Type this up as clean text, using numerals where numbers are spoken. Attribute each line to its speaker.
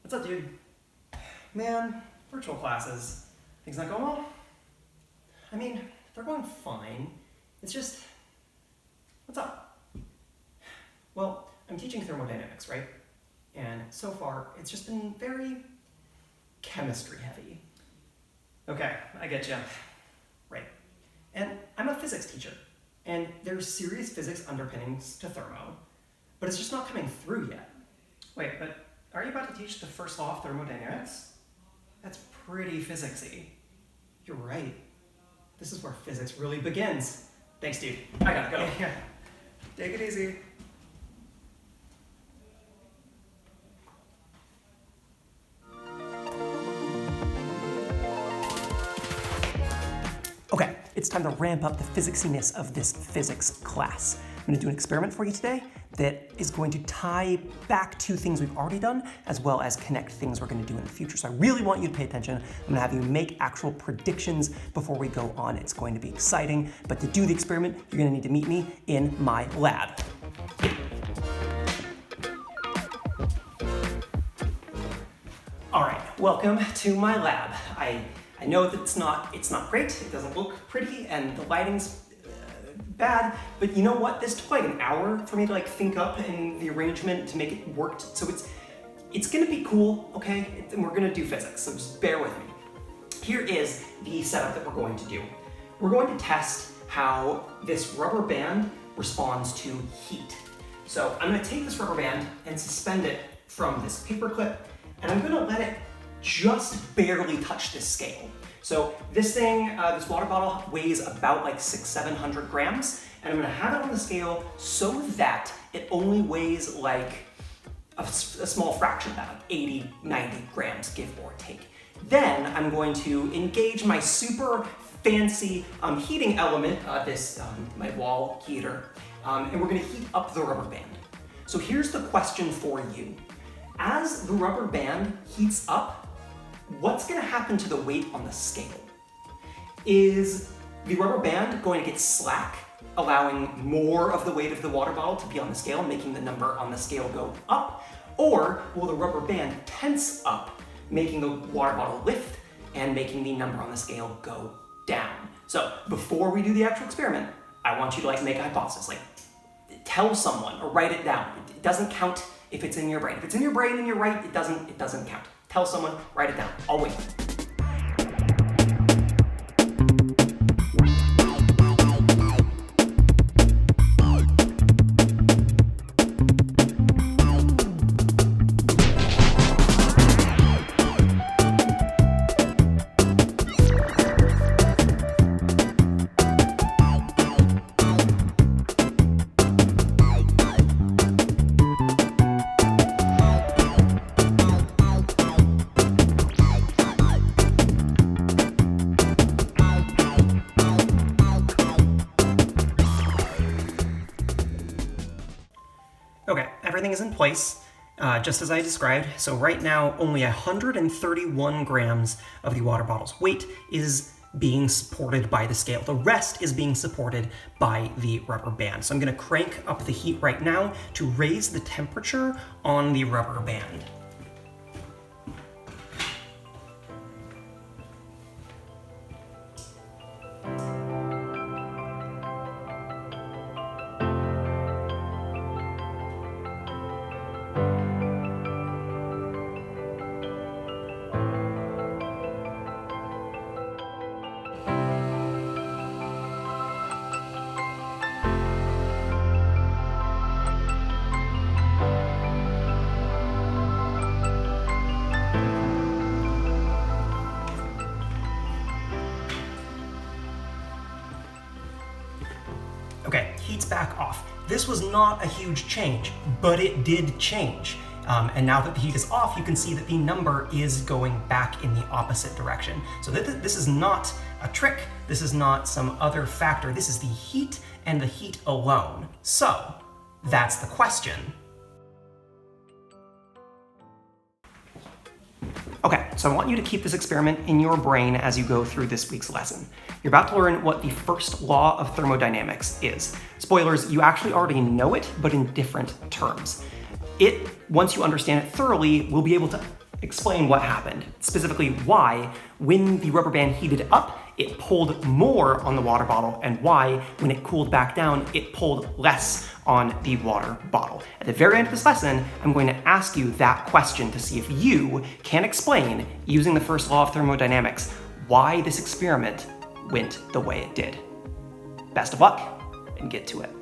Speaker 1: What's up, dude? Man, virtual classes. Things not going well? I mean, they're going fine. It's just, what's up? Well, I'm teaching thermodynamics, right? And so far, it's just been very chemistry heavy. Okay, I get you. Right. And I'm a physics teacher, and there's serious physics underpinnings to thermo, but it's just not coming through yet. Wait, but are you about to teach the first law of thermodynamics? That's pretty physicsy. You're right. This is where physics really begins. Thanks, dude. I gotta go. Yeah. Take it easy. Okay, it's time to ramp up the physicsiness of this physics class. I'm going to do an experiment for you today that is going to tie back to things we've already done, as well as connect things we're going to do in the future. So I really want you to pay attention. I'm going to have you make actual predictions before we go on. It's going to be exciting, but to do the experiment, you're going to need to meet me in my lab. All right, welcome to my lab. I know that it's not great, it doesn't look pretty, and the lighting's bad, but you know what? This took like an hour for me to think up in the arrangement to make it work, so it's gonna be cool, okay? And we're gonna do physics, so just bear with me. Here is the setup that we're going to do. We're going to test how this rubber band responds to heat. So I'm gonna take this rubber band and suspend it from this paper clip, and I'm gonna let it just barely touch this scale. So this thing, this water bottle weighs about 600-700 grams, and I'm gonna have it on the scale so that it only weighs a small fraction of that, 80, 90 grams, give or take. Then I'm going to engage my super fancy heating element, my wall heater, and we're gonna heat up the rubber band. So here's the question for you. As the rubber band heats up, what's going to happen to the weight on the scale? Is the rubber band going to get slack, allowing more of the weight of the water bottle to be on the scale, making the number on the scale go up? Or will the rubber band tense up, making the water bottle lift and making the number on the scale go down? So before we do the actual experiment, I want you to make a hypothesis, tell someone or write it down. It doesn't count if it's in your brain. If it's in your brain and you're right, it doesn't count. Tell someone, write it down. I'll wait. Okay, everything is in place, just as I described. So right now, only 131 grams of the water bottle's weight is being supported by the scale. The rest is being supported by the rubber band. So I'm gonna crank up the heat right now to raise the temperature on the rubber band. Okay, heat's back off. This was not a huge change, but it did change. And now that the heat is off, you can see that the number is going back in the opposite direction. So this is not a trick, this is not some other factor, this is the heat and the heat alone. So, that's the question. Okay, so I want you to keep this experiment in your brain as you go through this week's lesson. You're about to learn what the first law of thermodynamics is. Spoilers, you actually already know it, but in different terms. Once you understand it thoroughly, we'll be able to explain what happened. Specifically, why, when the rubber band heated up, it pulled more on the water bottle, and why, when it cooled back down, it pulled less on the water bottle. At the very end of this lesson, I'm going to ask you that question to see if you can explain, using the first law of thermodynamics, why this experiment went the way it did. Best of luck, and get to it.